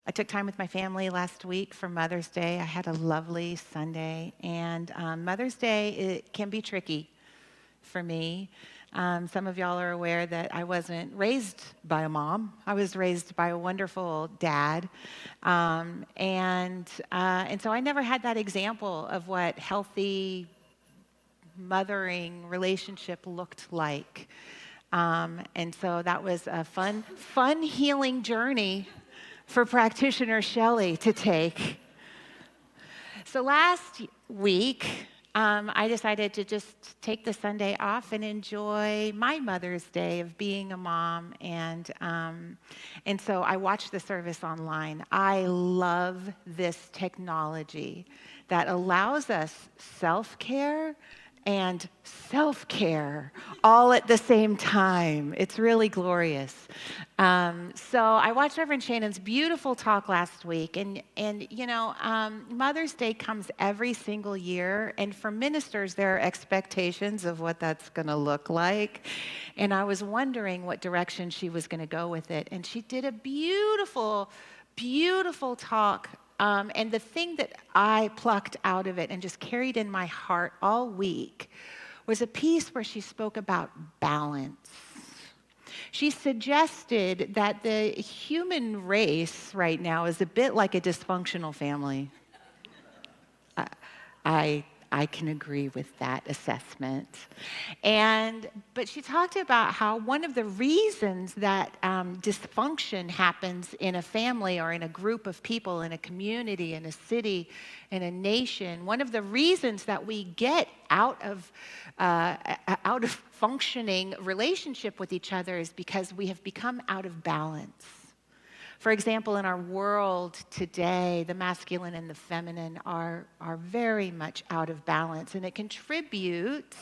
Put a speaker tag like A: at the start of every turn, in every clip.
A: I took time with my family last week for Mother's Day. I had a lovely Sunday, and Mother's Day, it can be tricky for me. Some of y'all are aware that I wasn't raised by a mom. I was raised by a wonderful dad, and so I never had that example of what healthy mothering relationship looked like. And so that was a fun healing journey for practitioner Shelley to take. So last week, I decided to just take the Sunday off and enjoy my Mother's Day of being a mom, and so I watched the service online. I love this technology that allows us self-care and self-care all at the same time. It's really glorious. So I watched Reverend Shannon's beautiful talk last week, and Mother's Day comes every single year, and for ministers, there are expectations of what that's going to look like. And I was wondering what direction she was going to go with it, and she did a beautiful, beautiful talk. And the thing that I plucked out of it and just carried in my heart all week was a piece where she spoke about balance. She suggested that the human race right now is a bit like a dysfunctional family. I can agree with that assessment. But she talked about how one of the reasons that dysfunction happens in a family or in a group of people, in a community, in a city, in a nation, one of the reasons that we get out of functioning relationship with each other is because we have become out of balance. For example, in our world today, the masculine and the feminine are very much out of balance, and it contributes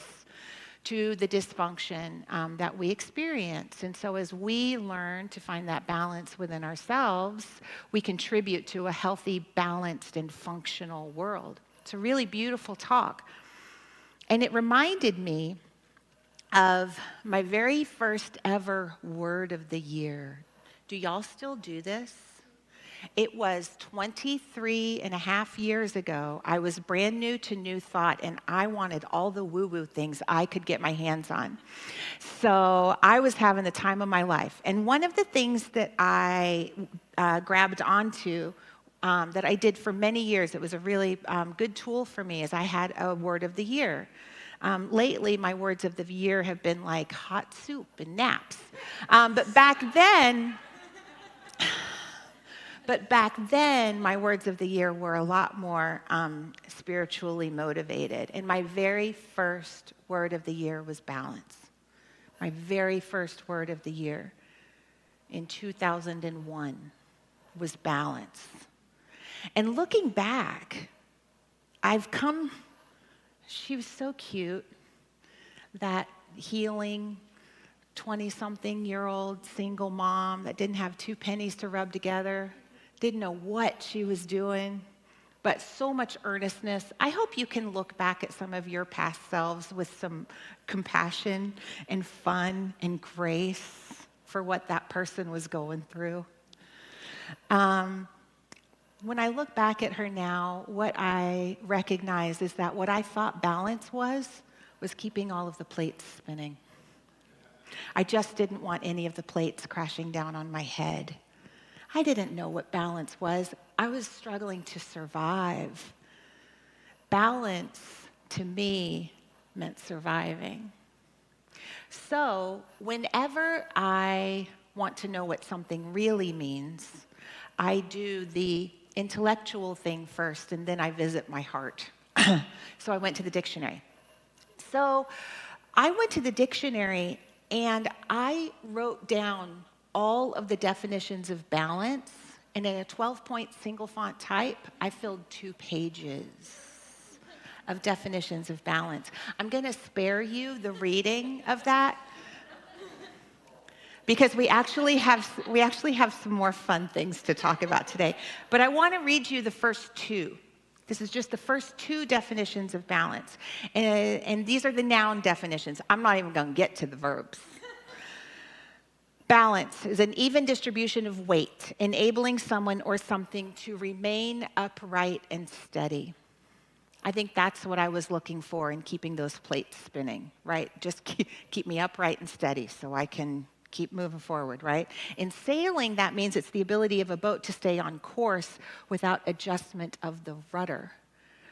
A: to the dysfunction that we experience. And so as we learn to find that balance within ourselves, we contribute to a healthy, balanced, and functional world. It's a really beautiful talk. And it reminded me of my very first ever word of the year. Do y'all still do this? It was 23 and a half years ago. I was brand new to New Thought, and I wanted all the woo-woo things I could get my hands on. So I was having the time of my life. And one of the things that I grabbed onto that I did for many years, it was a really good tool for me, is I had a word of the year. Lately, my words of the year have been like hot soup and naps. But back then, my words of the year were a lot more spiritually motivated. And my very first word of the year was balance. My very first word of the year in 2001 was balance. And looking back, she was so cute, that healing 20-something-year-old single mom that didn't have 2 pennies to rub together, didn't know what she was doing, but so much earnestness. I hope you can look back at some of your past selves with some compassion and fun and grace for what that person was going through. When I look back at her now, what I recognize is that what I thought balance was keeping all of the plates spinning. I just didn't want any of the plates crashing down on my head. I didn't know what balance was. I was struggling to survive. Balance, to me, meant surviving. So whenever I want to know what something really means, I do the intellectual thing first, and then I visit my heart. So I went to the dictionary. So I went to the dictionary, and I wrote down all of the definitions of balance, and in a 12-point single font type, I filled 2 pages of definitions of balance. I'm going to spare you the reading of that, because we actually have some more fun things to talk about today. But I want to read you the first 2. This is just the first 2 definitions of balance. And these are the noun definitions. I'm not even going to get to the verbs. Balance is an even distribution of weight, enabling someone or something to remain upright and steady. I think that's what I was looking for in keeping those plates spinning, right? Just keep me upright and steady so I can keep moving forward, right? In sailing, that means it's the ability of a boat to stay on course without adjustment of the rudder.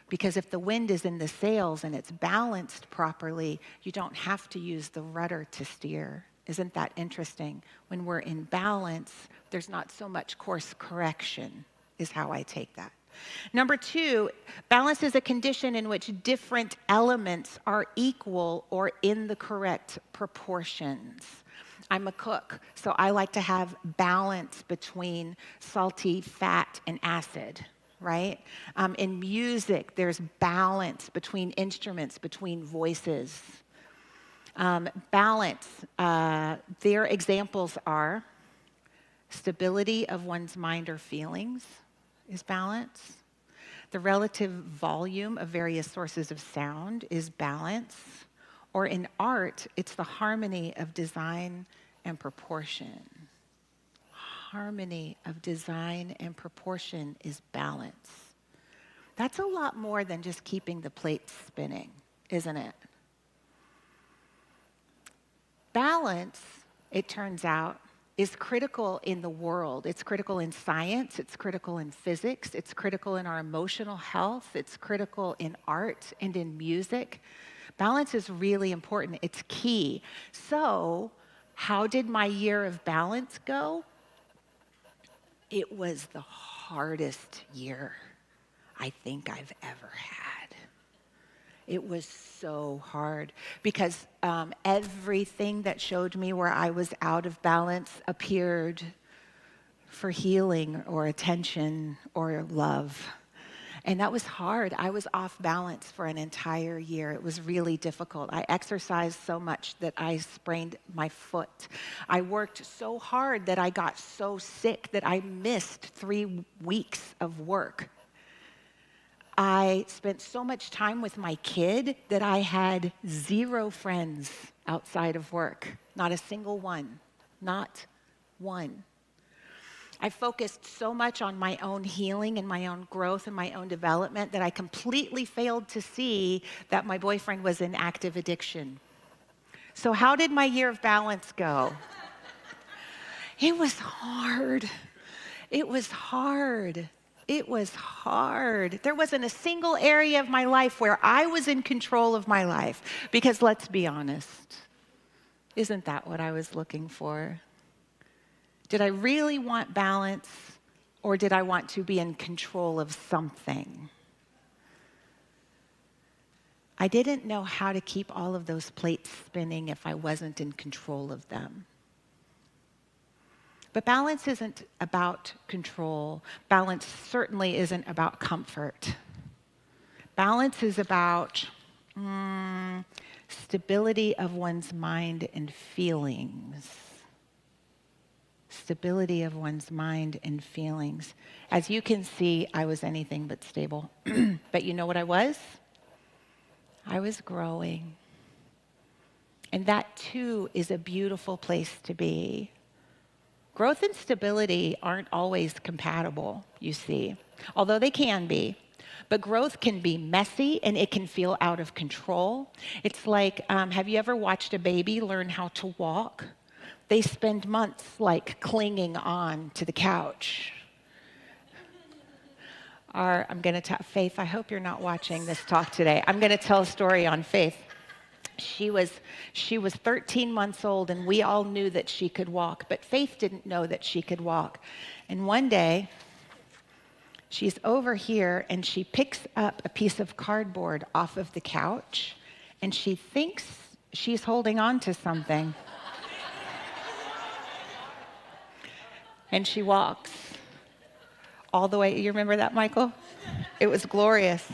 A: Because if the wind is in the sails and it's balanced properly, you don't have to use the rudder to steer. Isn't that interesting? When we're in balance, there's not so much course correction, is how I take that. Number 2, balance is a condition in which different elements are equal or in the correct proportions. I'm a cook, so I like to have balance between salty, fat, and acid, right? In music, there's balance between instruments, between voices. Balance, their examples are stability of one's mind or feelings is balance. The relative volume of various sources of sound is balance. Or in art, it's the harmony of design and proportion. Harmony of design and proportion is balance. That's a lot more than just keeping the plate spinning, isn't it? Balance, it turns out, is critical in the world. It's critical in science, it's critical in physics, it's critical in our emotional health, it's critical in art and in music. Balance is really important, it's key. So, how did my year of balance go? It was the hardest year I think I've ever had. It was so hard because everything that showed me where I was out of balance appeared for healing or attention or love. And that was hard. I was off balance for an entire year. It was really difficult. I exercised so much that I sprained my foot. I worked so hard that I got so sick that I missed 3 weeks of work. I spent so much time with my kid that I had 0 friends outside of work. Not a single one. Not one. I focused so much on my own healing and my own growth and my own development that I completely failed to see that my boyfriend was in active addiction. So how did my year of balance go? It was hard. It was hard. It was hard. There wasn't a single area of my life where I was in control of my life. Because let's be honest, isn't that what I was looking for? Did I really want balance, or did I want to be in control of something? I didn't know how to keep all of those plates spinning if I wasn't in control of them. But balance isn't about control. Balance certainly isn't about comfort. Balance is about stability of one's mind and feelings. Stability of one's mind and feelings. As you can see, I was anything but stable. But you know what I was? I was growing. And that too is a beautiful place to be. Growth and stability aren't always compatible, you see, although they can be. But growth can be messy and it can feel out of control. It's like, have you ever watched a baby learn how to walk? They spend months like clinging on to the couch. I'm going to Faith, I hope you're not watching this talk today. I'm going to tell a story on Faith. She was 13 months old, and we all knew that she could walk, but Faith didn't know that she could walk. And one day, she's over here, and she picks up a piece of cardboard off of the couch, and she thinks she's holding on to something. And she walks all the way. You remember that, Michael? It was glorious.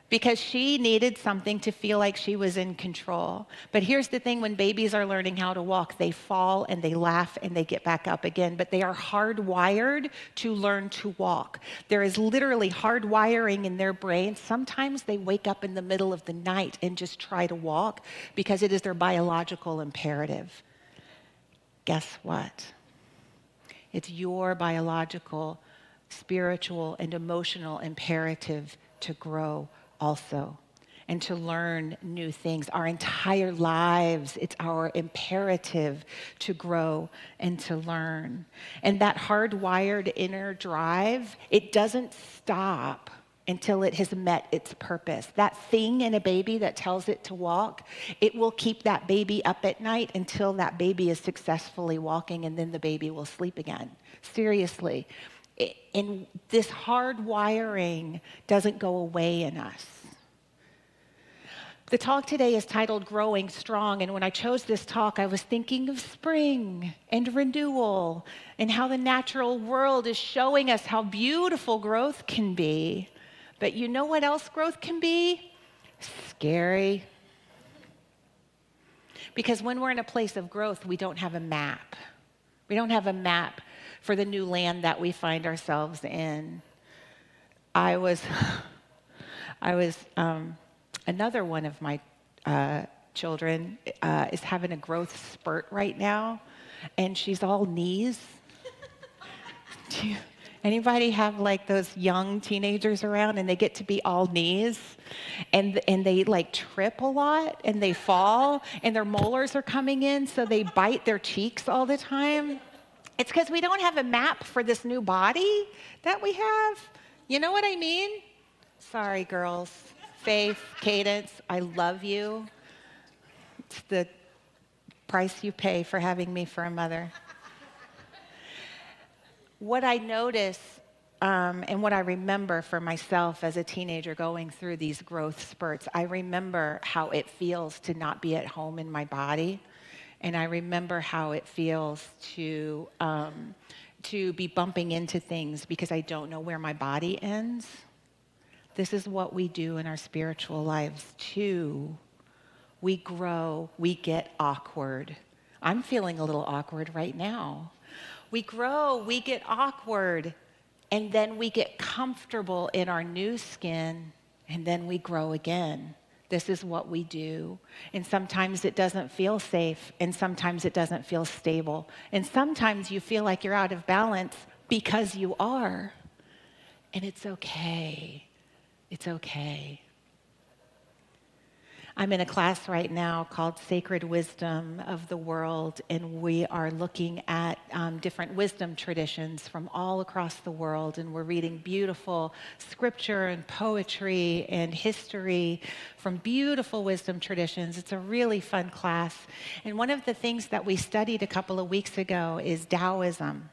A: Because she needed something to feel like she was in control. But here's the thing, when babies are learning how to walk, they fall and they laugh and they get back up again, but they are hardwired to learn to walk. There is literally hardwiring in their brains. Sometimes they wake up in the middle of the night and just try to walk because it is their biological imperative. guess what? It's your biological, spiritual, and emotional imperative to grow also and to learn new things. Our entire lives, it's our imperative to grow and to learn. And that hardwired inner drive, it doesn't stop until it has met its purpose. That thing in a baby that tells it to walk, it will keep that baby up at night until that baby is successfully walking, and then the baby will sleep again. Seriously. And this hard wiring doesn't go away in us. The talk today is titled Growing Strong, and when I chose this talk, I was thinking of spring and renewal and how the natural world is showing us how beautiful growth can be. But you know what else growth can be? Scary. Because when we're in a place of growth, we don't have a map. We don't have a map for the new land that we find ourselves in. I was another one of my children is having a growth spurt right now, and she's all knees. Anybody have like those young teenagers around and they get to be all knees and they like trip a lot and they fall and their molars are coming in, so they bite their cheeks all the time? It's because we don't have a map for this new body that we have. You know what I mean? Sorry, girls. Faith, Cadence, I love you. It's the price you pay for having me for a mother. What I notice and what I remember for myself as a teenager going through these growth spurts, I remember how it feels to not be at home in my body. And I remember how it feels to be bumping into things because I don't know where my body ends. This is what we do in our spiritual lives too. We grow, we get awkward. I'm feeling a little awkward right now. We grow, we get awkward, and then we get comfortable in our new skin, and then we grow again. This is what we do. And sometimes it doesn't feel safe, and sometimes it doesn't feel stable. And sometimes you feel like you're out of balance because you are. And it's okay. It's okay. I'm in a class right now called Sacred Wisdom of the World, and we are looking at different wisdom traditions from all across the world, and we're reading beautiful scripture and poetry and history from beautiful wisdom traditions. It's a really fun class. And one of the things that we studied a couple of weeks ago is Taoism.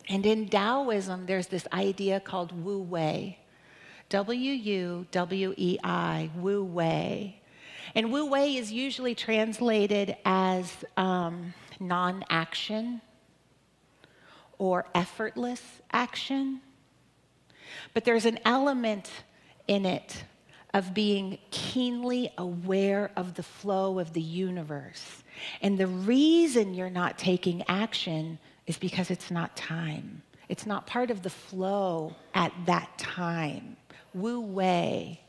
A: And in Taoism, there's this idea called Wu Wei. W-U-W-E-I, Wu Wei. And Wu Wei is usually translated as non-action or effortless action. But there's an element in it of being keenly aware of the flow of the universe. And the reason you're not taking action is because it's not time. It's not part of the flow at that time. Wu Wei.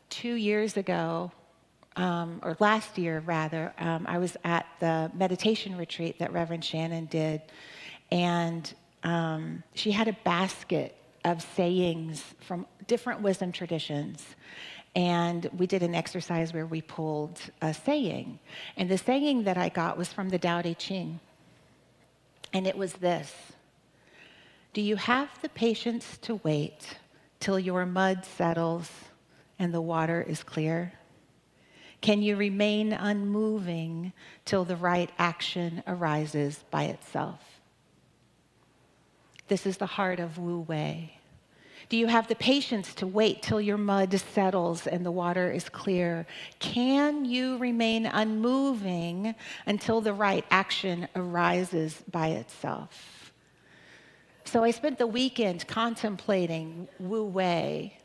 A: 2 years ago, or last year rather, I was at the meditation retreat that Reverend Shannon did, and she had a basket of sayings from different wisdom traditions. And we did an exercise where we pulled a saying. And the saying that I got was from the Tao Te Ching. And it was this: do you have the patience to wait till your mud settles and the water is clear? Can you remain unmoving till the right action arises by itself? This is the heart of Wu Wei. Do you have the patience to wait till your mud settles and the water is clear? Can you remain unmoving until the right action arises by itself? So I spent the weekend contemplating Wu Wei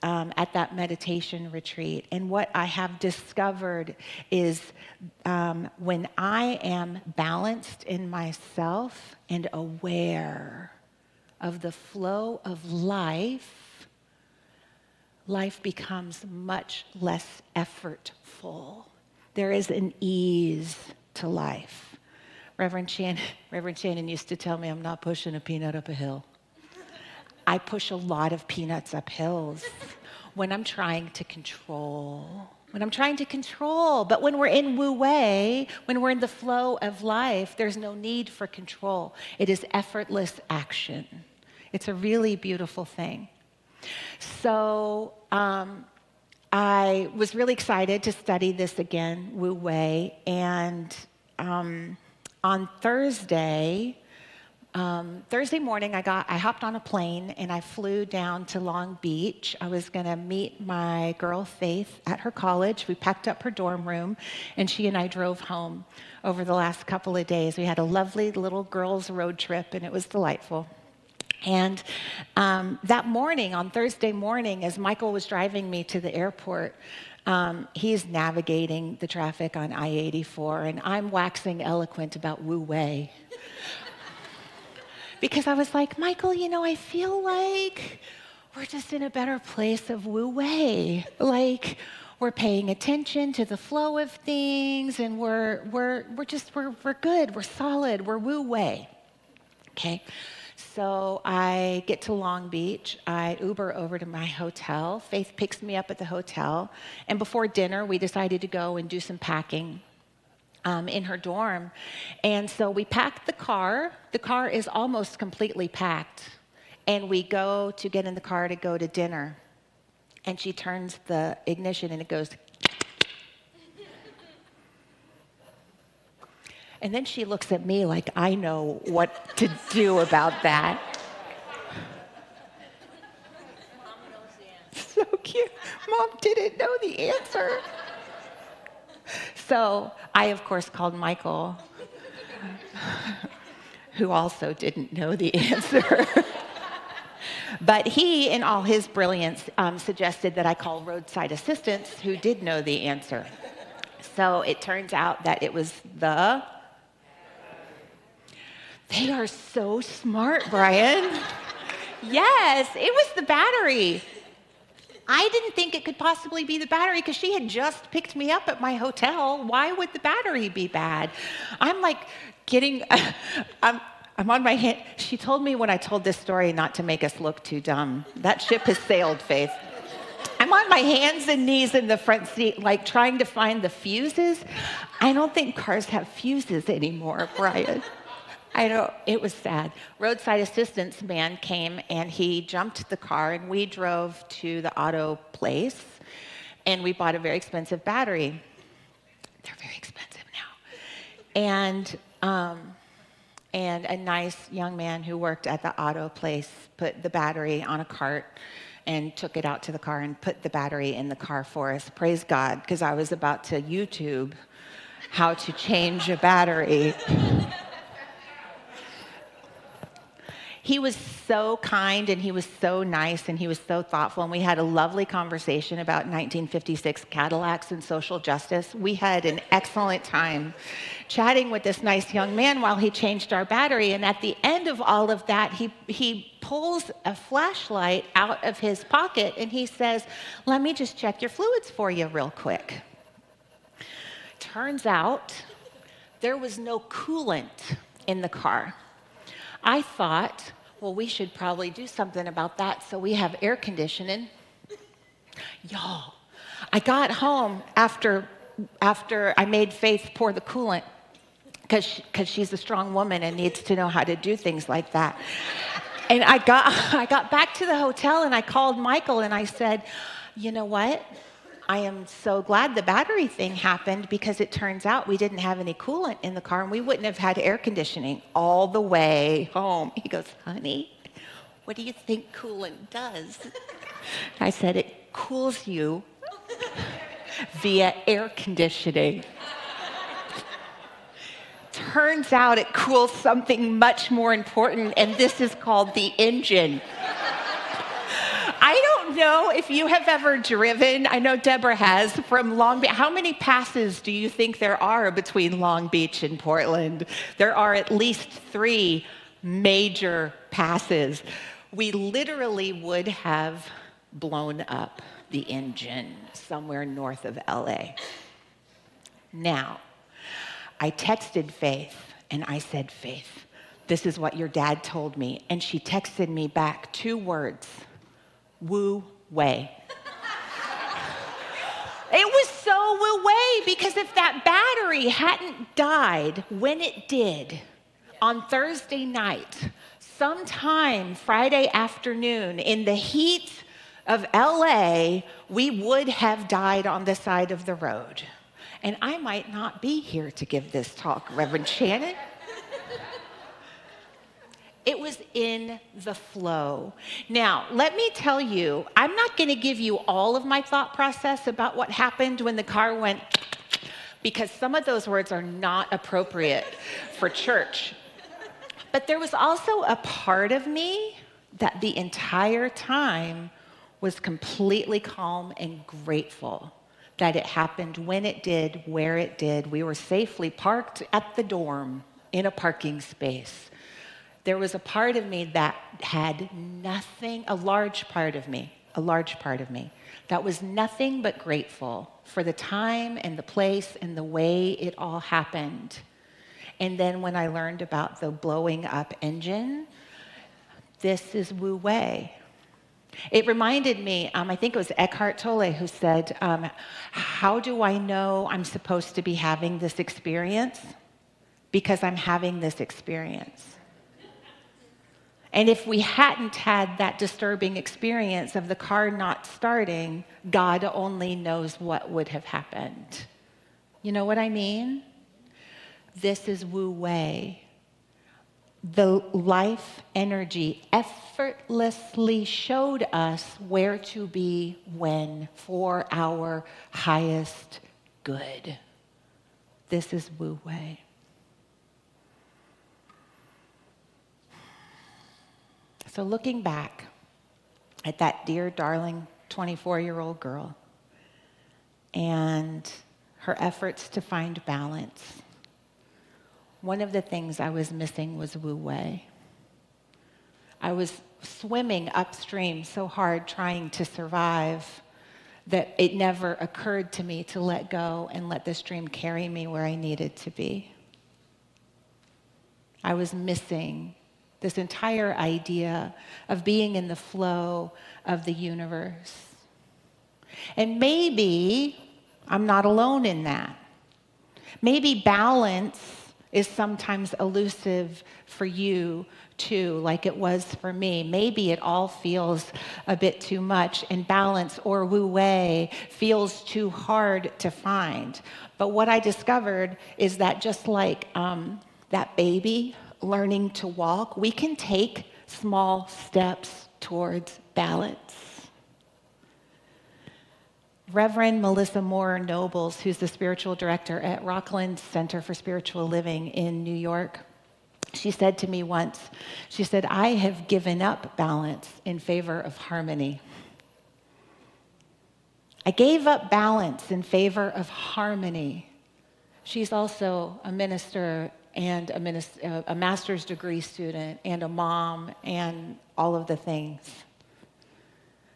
A: at that meditation retreat. And what I have discovered is when I am balanced in myself and aware of the flow of life, life becomes much less effortful. There is an ease to life. Reverend Shannon used to tell me I'm not pushing a peanut up a hill. I push a lot of peanuts up hills when I'm trying to control. But when we're in Wu Wei, when we're in the flow of life, there's no need for control. It is effortless action. It's a really beautiful thing. So I was really excited to study this again, Wu Wei, and on Thursday morning, I hopped on a plane and I flew down to Long Beach. I was going to meet my girl Faith at her college. We packed up her dorm room, and she and I drove home over the last couple of days. We had a lovely little girls' road trip, and it was delightful. And that morning, on Thursday morning, as Michael was driving me to the airport, he's navigating the traffic on I-84, and I'm waxing eloquent about Wu Wei. Because I was like, Michael, I feel like we're just in a better place of Wu Wei. Like, we're paying attention to the flow of things, and we're good, we're solid, we're Wu Wei. Okay? So I get to Long Beach. I Uber over to my hotel. Faith picks me up at the hotel. And before dinner, we decided to go and do some packing in her dorm. And so we packed the car. The car is almost completely packed. And we go to get in the car to go to dinner. And she turns the ignition, and it goes. And then she looks at me like I know what to do about that. Mom knows the answer. So cute. Mom didn't know the answer. So I, of course, called Michael, who also didn't know the answer. But he, in all his brilliance, suggested that I call roadside assistance, who did know the answer. So it turns out that it was They are so smart, Brian. Yes, it was the battery. I didn't think it could possibly be the battery because she had just picked me up at my hotel. Why would the battery be bad? I'm like I'm on my hand. She told me when I told this story not to make us look too dumb. That ship has sailed, Faith. I'm on my hands and knees in the front seat, like trying to find the fuses. I don't think cars have fuses anymore, Brian. I know, it was sad. Roadside assistance man came and he jumped the car and we drove to the auto place and we bought a very expensive battery. They're very expensive now. And a nice young man who worked at the auto place put the battery on a cart and took it out to the car and put the battery in the car for us. Praise God, because I was about to YouTube how to change a battery. He was so kind and he was so nice and he was so thoughtful, and we had a lovely conversation about 1956 Cadillacs and social justice. We had an excellent time chatting with this nice young man while he changed our battery, and at the end of all of that, he pulls a flashlight out of his pocket and he says, "Let me just check your fluids for you real quick." Turns out there was no coolant in the car. I thought, well, we should probably do something about that so we have air conditioning. Y'all, I got home after I made Faith pour the coolant because she's a strong woman and needs to know how to do things like that. And I got back to the hotel and I called Michael and I said, "You know what? I am so glad the battery thing happened because it turns out we didn't have any coolant in the car and we wouldn't have had air conditioning all the way home." He goes, "Honey, what do you think coolant does?" I said, "It cools you via air conditioning." Turns out it cools something much more important, and this is called the engine. I don't know if you have ever driven, I know Deborah has, from Long Beach. How many passes do you think there are between Long Beach and Portland? There are at least 3 major passes. We literally would have blown up the engine somewhere north of LA. Now, I texted Faith and I said, Faith, this is what your dad told me. And she texted me back 2 words, woo way. It was so woo way because if that battery hadn't died when it did on Thursday night, sometime Friday afternoon in the heat of LA, we would have died on the side of the road. And I might not be here to give this talk, Reverend Shannon. It was in the flow. Now, let me tell you, I'm not going to give you all of my thought process about what happened when the car went, because some of those words are not appropriate for church. But there was also a part of me that the entire time was completely calm and grateful that it happened when it did, where it did. We were safely parked at the dorm in a parking space. There was a part of me that had nothing, a large part of me, that was nothing but grateful for the time and the place and the way it all happened. And then when I learned about the blowing up engine, this is Wu Wei. It reminded me, I think it was Eckhart Tolle who said, how do I know I'm supposed to be having this experience? Because I'm having this experience. And if we hadn't had that disturbing experience of the car not starting, God only knows what would have happened. You know what I mean? This is Wu Wei. The life energy effortlessly showed us where to be when for our highest good. This is Wu Wei. So looking back at that dear, darling 24-year-old girl and her efforts to find balance, one of the things I was missing was Wu Wei. I was swimming upstream so hard trying to survive that it never occurred to me to let go and let the stream carry me where I needed to be. I was missing this entire idea of being in the flow of the universe. And maybe I'm not alone in that. Maybe balance is sometimes elusive for you too, like it was for me. Maybe it all feels a bit too much, and balance or Wu Wei feels too hard to find. But what I discovered is that just like that baby learning to walk, we can take small steps towards balance. Reverend Melissa Moore Nobles, who's the spiritual director at Rockland Center for Spiritual Living in New York, she said to me once, she said, I have given up balance in favor of harmony. I gave up balance in favor of harmony. She's also a minister and a master's degree student and a mom and all of the things.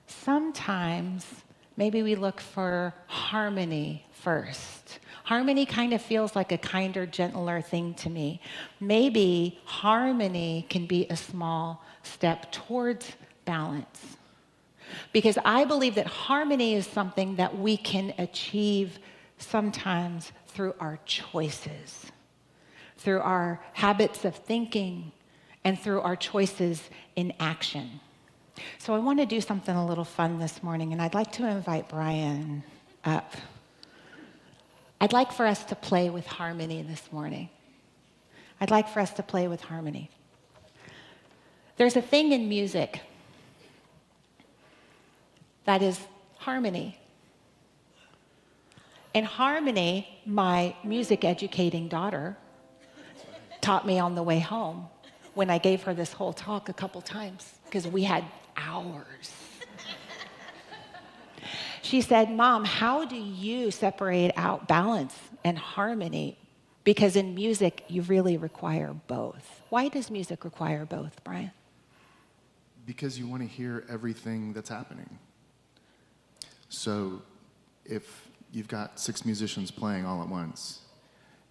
A: Sometimes maybe we look for harmony first. Harmony kind of feels like a kinder, gentler thing to me. Maybe harmony can be a small step towards balance. Because I believe that harmony is something that we can achieve sometimes through our choices, through our habits of thinking, and through our choices in action. So I want to do something a little fun this morning, and I'd like to invite Brian up. I'd like for us to play with harmony this morning. I'd like for us to play with harmony. There's a thing in music that is harmony. And harmony, my music educating daughter taught me on the way home when I gave her this whole talk a couple times, because we had hours. She said, Mom, how do you separate out balance and harmony? Because in music, you really require both. Why does music require both, Brian?
B: Because you want to hear everything that's happening. So if you've got 6 musicians playing all at once.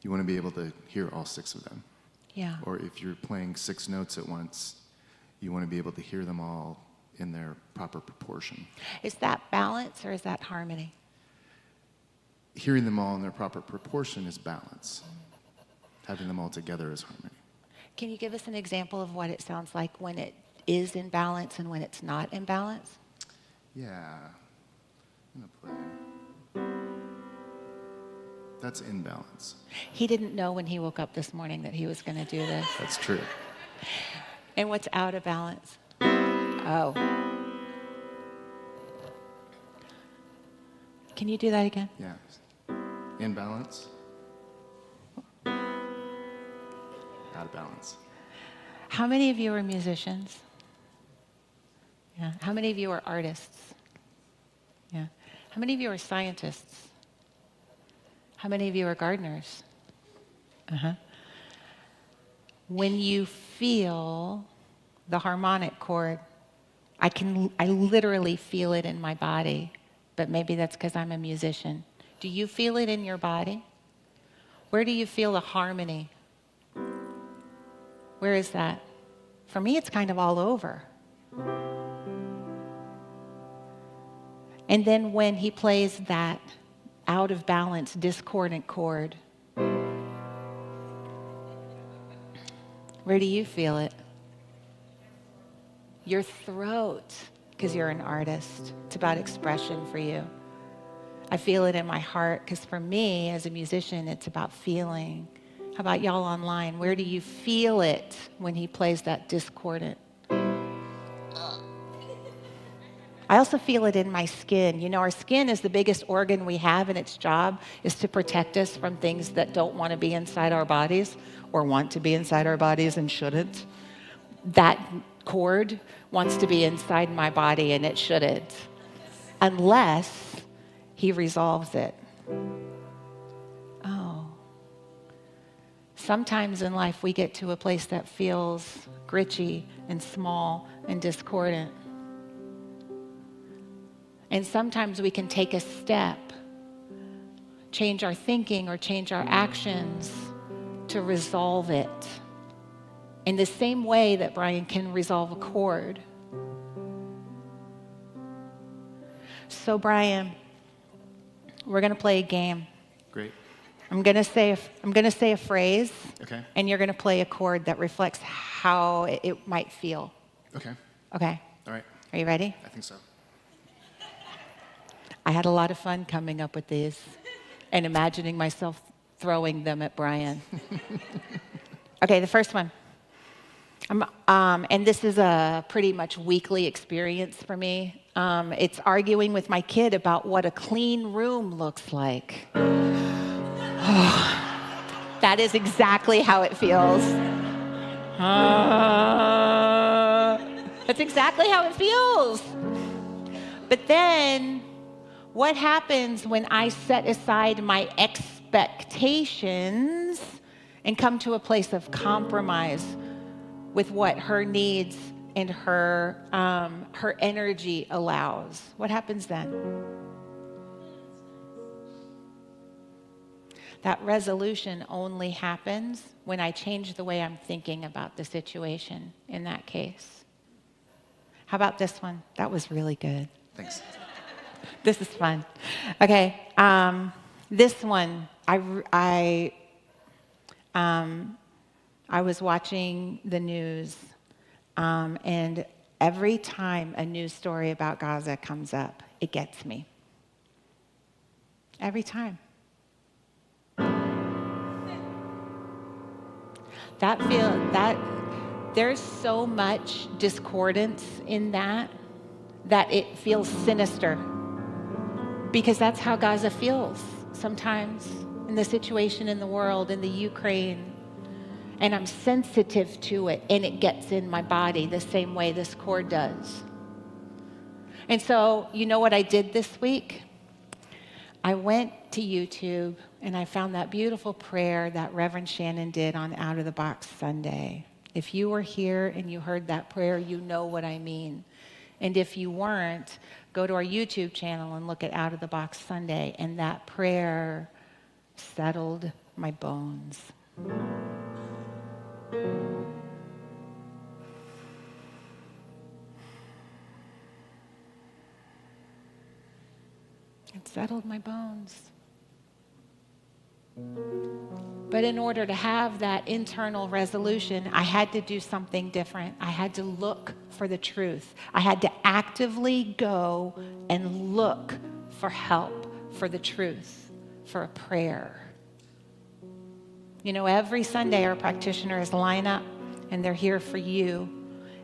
B: You want to be able to hear all 6 of them.
A: Yeah.
B: Or if you're playing 6 notes at once, you want to be able to hear them all in their proper proportion.
A: Is that balance or is that harmony?
B: Hearing them all in their proper proportion is balance. Having them all together is harmony.
A: Can you give us an example of what it sounds like when it is in balance and when it's not in balance?
B: Yeah. I'm going to play. That's in balance.
A: He didn't know when he woke up this morning that he was going to do this.
B: That's true.
A: And what's out of balance? Oh. Can you do that again?
B: Yeah. In balance. Out of balance.
A: How many of you are musicians? Yeah. How many of you are artists? Yeah. How many of you are scientists? How many of you are gardeners? Uh-huh. When you feel the harmonic chord, I literally feel it in my body, but maybe that's because I'm a musician. Do you feel it in your body? Where do you feel the harmony? Where is that? For me, it's kind of all over. And then when he plays that out of balance, discordant chord, where do you feel it? Your throat, because you're an artist. It's about expression for you. I feel it in my heart, because for me, as a musician, it's about feeling. How about y'all online? Where do you feel it when he plays that discordant? I also feel it in my skin. You know, our skin is the biggest organ we have, and its job is to protect us from things that don't want to be inside our bodies or want to be inside our bodies and shouldn't. That cord wants to be inside my body, and it shouldn't, unless he resolves it. Oh. Sometimes in life we get to a place that feels gritchy and small and discordant. And sometimes we can take a step, change our thinking or change our actions to resolve it. In the same way that Brian can resolve a chord. So Brian, we're going to play a game.
B: Great.
A: I'm going to say a phrase,
B: Okay.
A: and you're going to play a chord that reflects how it might feel.
B: Okay.
A: Okay?
B: All right.
A: Are you ready?
B: I think so.
A: I had a lot of fun coming up with these and imagining myself throwing them at Brian. Okay, the first one. And this is a pretty much weekly experience for me. It's arguing with my kid about what a clean room looks like. That is exactly how it feels. That's exactly how it feels. But then, what happens when I set aside my expectations and come to a place of compromise with what her needs and her energy allows? What happens then? That resolution only happens when I change the way I'm thinking about the situation in that case. How about this one? That was really good.
B: Thanks.
A: This is fun. Okay, this one, I was watching the news, and every time a news story about Gaza comes up, it gets me. Every time. There's so much discordance in that it feels sinister, because that's how Gaza feels sometimes in the situation in the world, in the Ukraine. And I'm sensitive to it, and it gets in my body the same way this chord does. And so, you know what I did this week? I went to YouTube, and I found that beautiful prayer that Reverend Shannon did on Out of the Box Sunday. If you were here and you heard that prayer, you know what I mean. And if you weren't, go to our YouTube channel and look at Out of the Box Sunday, and that prayer settled my bones. It settled my bones. But in order to have that internal resolution, I had to do something different. I had to look for the truth. I had to actively go and look for help, for the truth, for a prayer. You know, every Sunday our practitioners line up and they're here for you.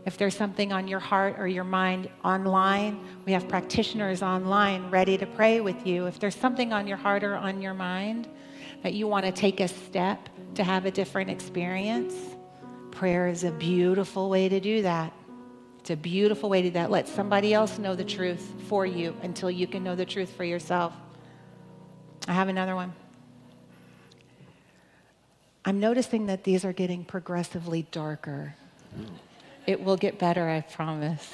A: If there's something on your heart or your mind online, we have practitioners online ready to pray with you. If there's something on your heart or on your mind that you want to take a step to have a different experience, prayer is a beautiful way to do that. It's a beautiful way to do that. Let somebody else know the truth for you until you can know the truth for yourself. I have another one. I'm noticing that these are getting progressively darker. It will get better, I promise.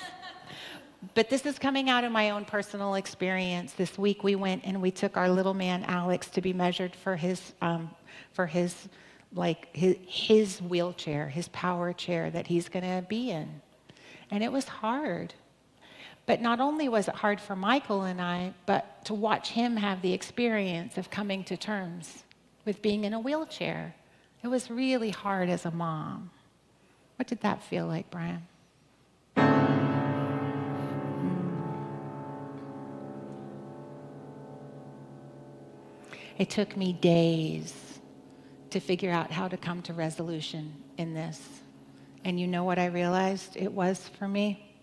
A: But this is coming out of my own personal experience. This week we went and we took our little man Alex to be measured for his wheelchair, his power chair that he's going to be in. And it was hard. But not only was it hard for Michael and I, but to watch him have the experience of coming to terms with being in a wheelchair. It was really hard as a mom. What did that feel like, Brian? It took me days to figure out how to come to resolution in this. And you know what I realized it was for me?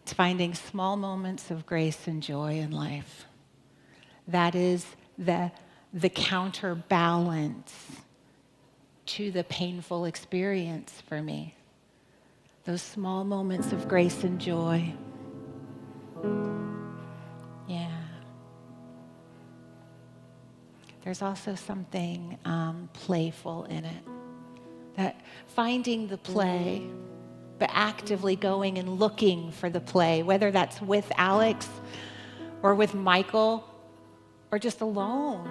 A: It's finding small moments of grace and joy in life. That is the counterbalance to the painful experience for me. Those small moments of grace and joy. Yeah. There's also something playful in it. That finding the play, but actively going and looking for the play, whether that's with Alex or with Michael or just alone,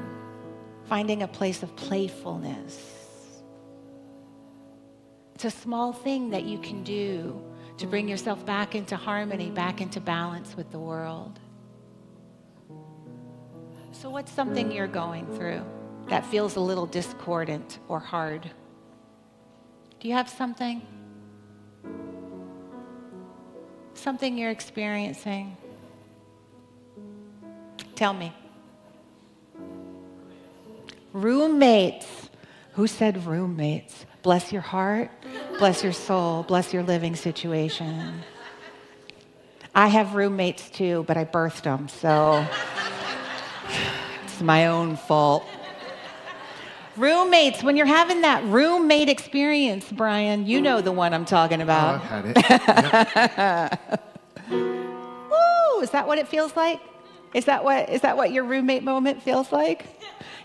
A: finding a place of playfulness. It's a small thing that you can do to bring yourself back into harmony, back into balance with the world. So what's something you're going through that feels a little discordant or hard? Do you have something? Something you're experiencing? Tell me. Roommates. Who said roommates? Bless your heart, bless your soul, bless your living situation. I have roommates too, but I birthed them, so it's my own fault. Roommates, when you're having that roommate experience, Brian, you know the one I'm talking about.
B: Oh, I've had it. Yep.
A: Woo! Is that what it feels like? Is that what your roommate moment feels like?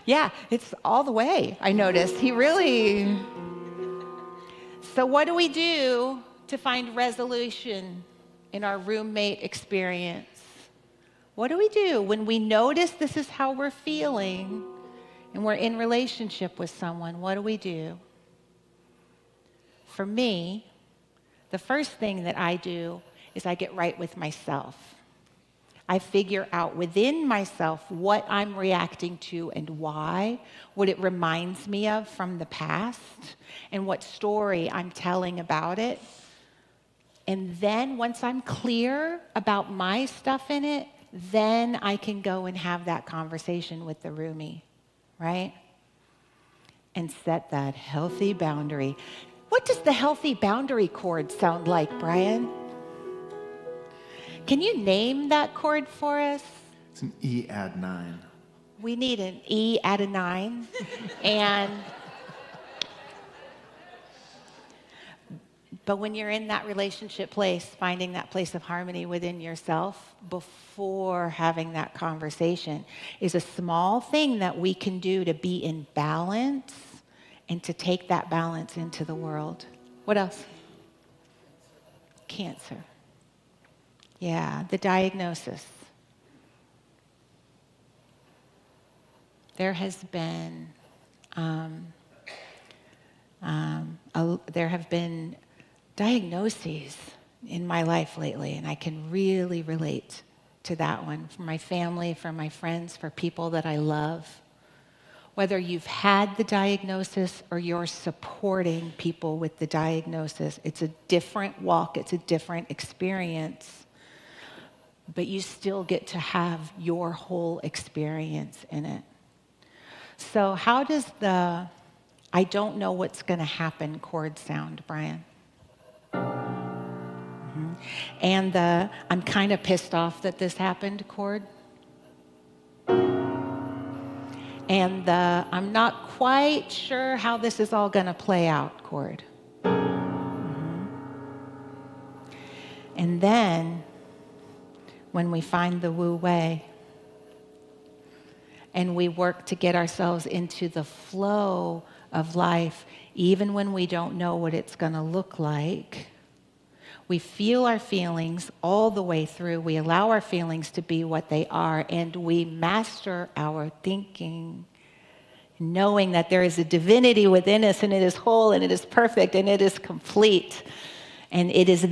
A: Yeah, it's all the way. I noticed. He really. So what do we do to find resolution in our roommate experience? What do we do when we notice this is how we're feeling and we're in relationship with someone? What do we do? For me, the first thing that I do is I get right with myself. I figure out within myself what I'm reacting to and why, what it reminds me of from the past, and what story I'm telling about it. And then once I'm clear about my stuff in it, then I can go and have that conversation with the roomie, right? And set that healthy boundary. What does the healthy boundary chord sound like, Brian? Can you name that chord for us?
B: It's an E add 9.
A: We need an E add a 9. But when you're in that relationship place, finding that place of harmony within yourself before having that conversation is a small thing that we can do to be in balance and to take that balance into the world. What else? Cancer. Yeah, the diagnosis. There has been, there have been diagnoses in my life lately, and I can really relate to that one for my family, for my friends, for people that I love. Whether you've had the diagnosis or you're supporting people with the diagnosis, it's a different walk, it's a different experience, but you still get to have your whole experience in it. So how does the "I don't know what's going to happen" chord sound, Brian? And the "I'm kind of pissed off that this happened" chord? And the "I'm not quite sure how this is all going to play out" chord. And then when we find the Wu Wei and we work to get ourselves into the flow of life, even when we don't know what it's going to look like, we feel our feelings all the way through. We allow our feelings to be what they are, and we master our thinking, knowing that there is a divinity within us, and it is whole, and it is perfect, and it is complete. And it is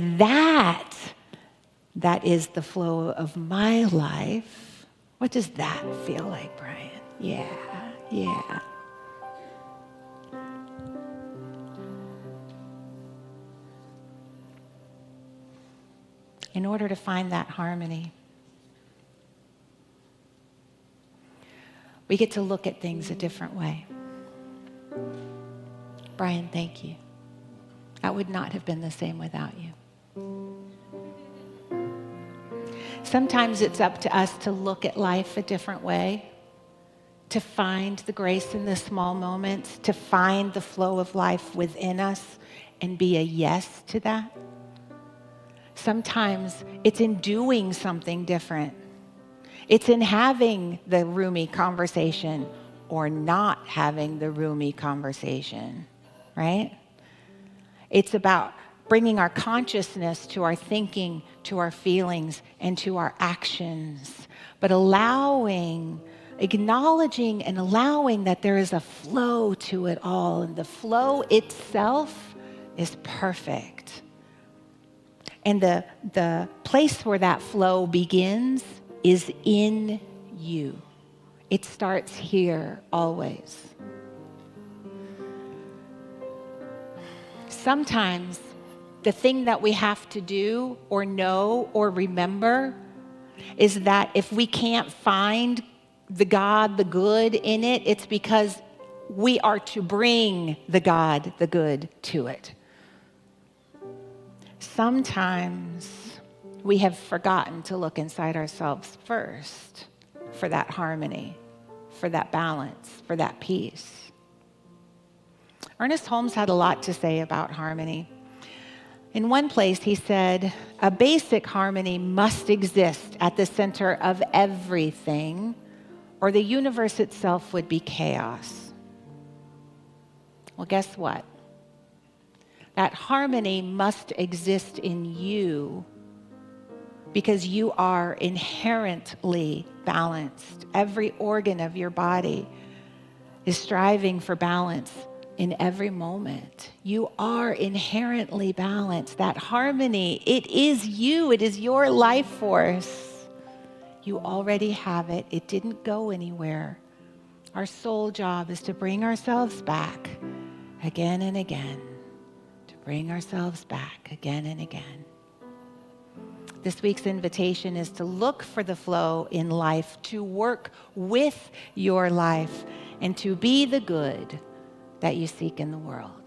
A: that is the flow of my life. What does that feel like, Brian? Yeah. In order to find that harmony, we get to look at things a different way. Brian, thank you. That would not have been the same without you. Sometimes it's up to us to look at life a different way, to find the grace in the small moments, to find the flow of life within us and be a yes to that. Sometimes it's in doing something different. It's in having the roomy conversation or not having the roomy conversation, right? It's about bringing our consciousness to our thinking, to our feelings, and to our actions, but acknowledging and allowing that there is a flow to it all, and the flow itself is perfect. And the place where that flow begins is in you. It starts here always. Sometimes the thing that we have to do or know or remember is that if we can't find the God, the good in it, it's because we are to bring the God, the good to it. Sometimes we have forgotten to look inside ourselves first for that harmony, for that balance, for that peace. Ernest Holmes had a lot to say about harmony. In one place, he said, "A basic harmony must exist at the center of everything, or the universe itself would be chaos." Well, guess what? That harmony must exist in you because you are inherently balanced. Every organ of your body is striving for balance in every moment. You are inherently balanced. That harmony, it is you. It is your life force. You already have it. It didn't go anywhere. Our sole job is to bring ourselves back again and again. To bring ourselves back again and again. This week's invitation is to look for the flow in life, to work with your life, and to be the good that you seek in the world.